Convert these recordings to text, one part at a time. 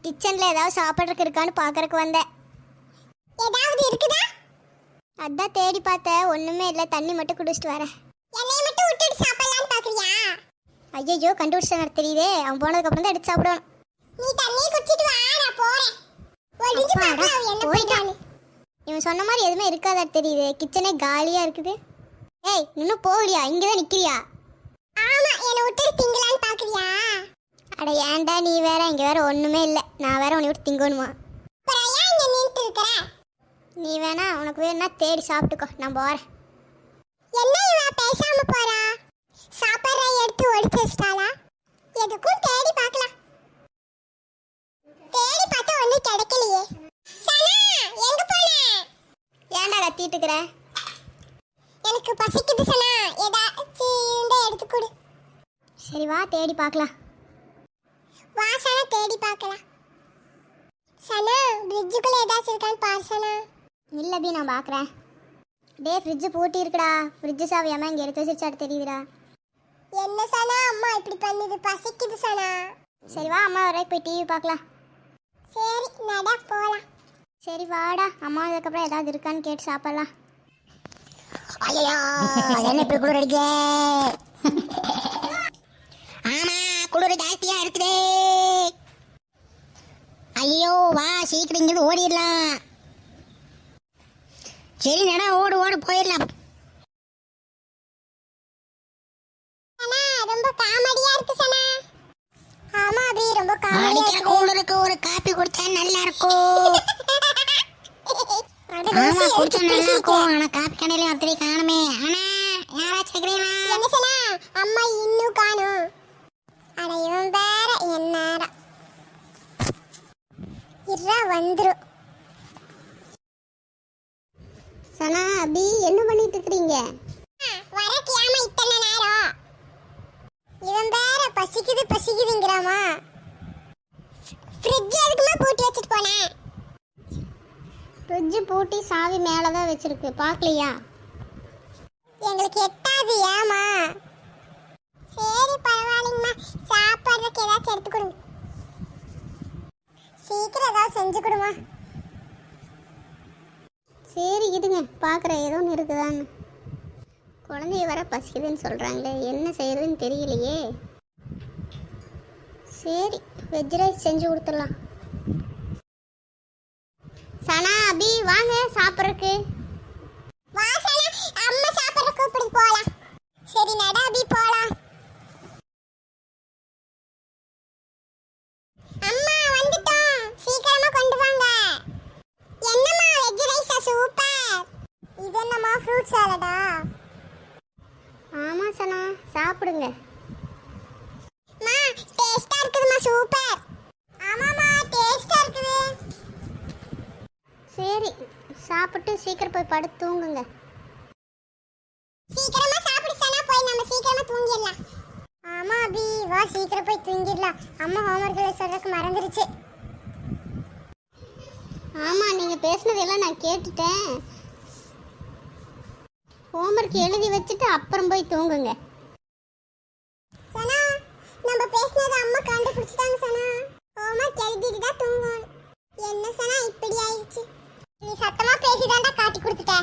கிச்சன்ல ஏதாவது சாப்பிட்றதுக்கு இருக்கான்னு பார்க்கறதுக்கு வந்தேன். ஏதாவது இருக்குதா? அதான் தேடி பார்த்தேன், ஒண்ணுமே இல்லை. தண்ணி மட்டும் குடிச்சிட்டு வரேன். என்னைய மட்டும் விட்டுட்டு சாப்பிடலான்னு பாக்குறியா? ஐயோ, கண்டுபிடிச்ச தெரியுதே. அவன் போனதுக்கு அப்புறம் தான் எடுத்து சாப்பிடணும். நீ தண்ணியை குடிச்சிட்டு வா, நான் போறேன். ஒளிஞ்சு பார்க்கலாம் அவன் என்ன போயிட்டான்னு. இவன் சொன்ன மாதிரி எதுவுமே இருக்காதா தெரியுது. கிச்சனே காலியா இருக்குது. ஏய், இன்னும் போகலையா? இங்கதான் நிக்கிறியா? ஆமா, என்னை விட்டு திங்கலான்னு பாக்குறியா? அட ஏன்டா நீ வேற, இங்க வேற ஒண்ணுமே இல்லை. நான் வேற உன்னை விட்டு திங்கணுமா? அப்புறம் ஏன் இங்க நின்னுட்டு இருக்கற? நீ வேணா உனக்கு வேணா தேடி சாப்பிட்டுக்கோ, நான் போறேன். என்ன இவ பேசாம போறா? சாப்பாடு எடுத்து ஒடிச்சு வச்சிட்டாளா? எதுக்கும் தேடி பார்க்கலாம். தேடி பார்த்தா ஒண்ணும் கிடைக்கலையே. சனா, எங்க போன? ஏன்டா கத்திட்டு இருக்கிற? எனக்கு பசிக்குது சனா, ஏதாச்சும் இருந்தா எடுத்து கொடு. சரி வா, தேடி பார்க்கலாம். வா சனா, தேடி பார்க்கலாம். சனா, ஃப்ரிட்ஜுக்குள்ள ஏதாச்சும் இருக்கான்னு பாரு சனா. இல்ல பி, நான் பார்க்குறேன். டே, ஃப்ரிட்ஜு பூட்டி இருக்குடா. ஃப்ரிட்ஜு சாவியாம இங்கே எடுத்து வச்சிருச்சாட்டு தெரியுதுடா. என்ன சனா, அம்மா இப்படி பண்ணுது? பசிக்குது சனா. சரி வா, அம்மா வரைக்கும் போய் டிவி பார்க்கலாம். சரி நட போலாம். சரி வாடா, அம்மா அதுக்கப்புறம் ஏதாவது இருக்கான்னு கேட்டு சாப்பிடலாம். ஐயோ, என்ன இப்படி குளிர் அடிக்குது? ஆமா, குளிர் ஜாஸ்தியா இருக்குதே. ஐயோ, வா சீக்கிரம் இங்கிருந்து ஓடிடலாம். சரி நட, ஓடு ஓடு போயிடலாம். ரொம்ப காமெடியா இருக்கு சனா. ஆமா அபி, ரொம்ப காமெடியா இருக்கு. குளிருக்கு ஒரு காபி குடிச்சா நல்லா இருக்கும். ஆமா, குடிச்சா நல்லா இருக்கும். ஆனா காபி கடையில ஒருத்தரை காணுமே. அண்ணா, யாராச்சும் இருக்கிறீங்களா? என்ன சனா, அம்மா இன்னும் காணும். அட இவன் வேற என்னடா. இறா வந்துரும். சனா, அபி, என்ன பண்ணிட்டு இருக்கிறீங்க? வரக்கியாம இத்தனை நேரம். இவன் வேற பசிக்குது பசிக்குதுங்கிறாமா. ஃப்ரிட்ஜ் எதுக்குமா பூட்டி வச்சுட்டு போனேன்? ஃப்ரிட்ஜு பூட்டி சாவி மேலே தான் வச்சிருக்கு, பார்க்கலையா? எங்களுக்கு எட்டாது. ஏமா? சரி பரவாயில்லைங்கம்மா, சாப்பாடுறதுக்கு ஏதாச்சும் எடுத்து கொடுங்க. சீக்கிரம் ஏதாவது செஞ்சு கொடுமா. சரி இருங்க, பார்க்குறேன் ஏதோ ஒன்று இருக்குதான்னு. குழந்தைய வர பசிக்குதுன்னு சொல்கிறாங்களே, என்ன செய்யறதுன்னு தெரியலையே. சரி, வெஜ் ரைஸ் செஞ்சு கொடுத்துடலாம். சனா, அபி, வாங்க சாப்பிட்றதுக்கு. வா சனா, அம்மா சாப்பிட்ற கூப்பிடு போலாம். சரி நட அபி, போலாம். அம்மா வந்துட்டோம், சீக்கிரமா கொண்டு வாங்க. என்னம்மா வெஜ் ரைஸா? சூப்பர். இது என்னம்மா ஃப்ரூட் சாலடா? ஆமாம் சனா, சாப்பிடுங்க. மா, டேஸ்டா இருக்குதுமா, சூப்பர். ஆமாம்மா, டேஸ்டா இருக்குது. சரி, சாப்பிட்டு சீக்கிரம் போய் படுத்து தூங்குங்க. சீக்கிரமா சாப்பிடு சனா, போய் நம்ம சீக்கிரமா தூங்கிடலாம். ஆமா அபி, வா சீக்கிரம் போய் தூங்கிடலாம். அம்மா ஹோம்வொர்க் சொல்றதுக்கு மறந்துருச்சு. ஆமாம், நீங்கள் பேசுனதெல்லாம் நான் கேட்டுட்டேன். ஹோம்வொர்க் எழுதி வச்சுட்டு அப்புறம் போய் தூங்குங்க. சனா, நம்ம பேசுனது அம்மா கண்டுபிடிச்சிட்டாங்க சனா. ஹோம்வொர்க் எழுதிட்டு தான் தூங்கணும். என்ன சனா இப்படி ஆயிடுச்சு? நீ சத்தமா பேசிதாண்டா காட்டி கொடுத்துட்ட.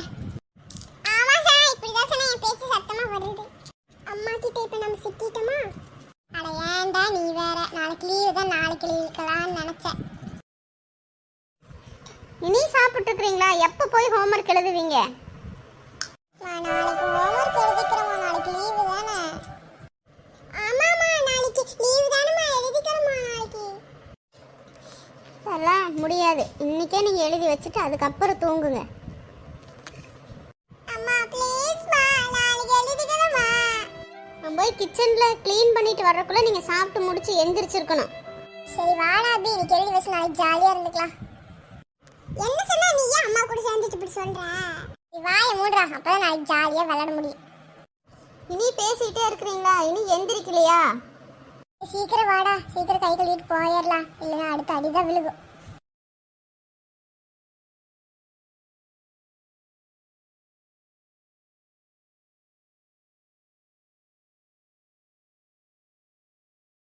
ஆமா சனா, இப்படிதான் சனா என் பேச்சு சத்தமா வருது. அம்மா கிட்ட இப்ப நம்ம சிக்கிட்டோமா? அட ஏன்டா நீ வேற. நாளைக்கு லீவு தான், நாளைக்கு லீவுக்கலாம்னு நினைச்சேன். இனி சாப்பிட்டு இருக்கிறீங்களா? எப்போ போய் ஹோம்வொர்க் எழுதுவீங்க? நான் நாளைக்கு ஹோம்வொர்க் எழுதிக்கிறேம்மா, நாளைக்கு லீவு தானே. ஆமாம்மா, நாளைக்கு லீவு தானேம்மா, எழுதிக்கிறேம்மா நாளைக்கு. அதெல்லாம் முடியாது. இன்னைக்கே நீங்கள் எழுதி வச்சுட்டு அதுக்கப்புறம் தூங்குங்க. அம்மா ப்ளீஸ்மா, நாளைக்கு எழுதிக்கிறேம்மா. நான் போய் கிச்சனில் க்ளீன் பண்ணிட்டு வர்றதுக்குள்ளே நீங்கள் சாப்பிட்டு முடிச்சு எந்திரிச்சிருக்கணும். சரி வாடா அபி, இன்னைக்கு எழுதி வச்சு நாளைக்கு ஜாலியாக இருந்துக்கலாம். என்ன சொன்னா நீ ஏன் அம்மா கூட சேர்ந்துட்டு இப்படி சொல்ற? நீ வாயை மூடுறா, அப்பதான் நாளைக்கு ஜாலியா விளையாட முடியும். இனி பேசிட்டே இருக்கிறீங்களா? இனி எந்திரிக்கலையா? சீக்கிரம் வாடா, சீக்கிரம் கை கழுவிட்டு போயிடலாம், இல்லைன்னா அடுத்த அடிதான் விழுகும்.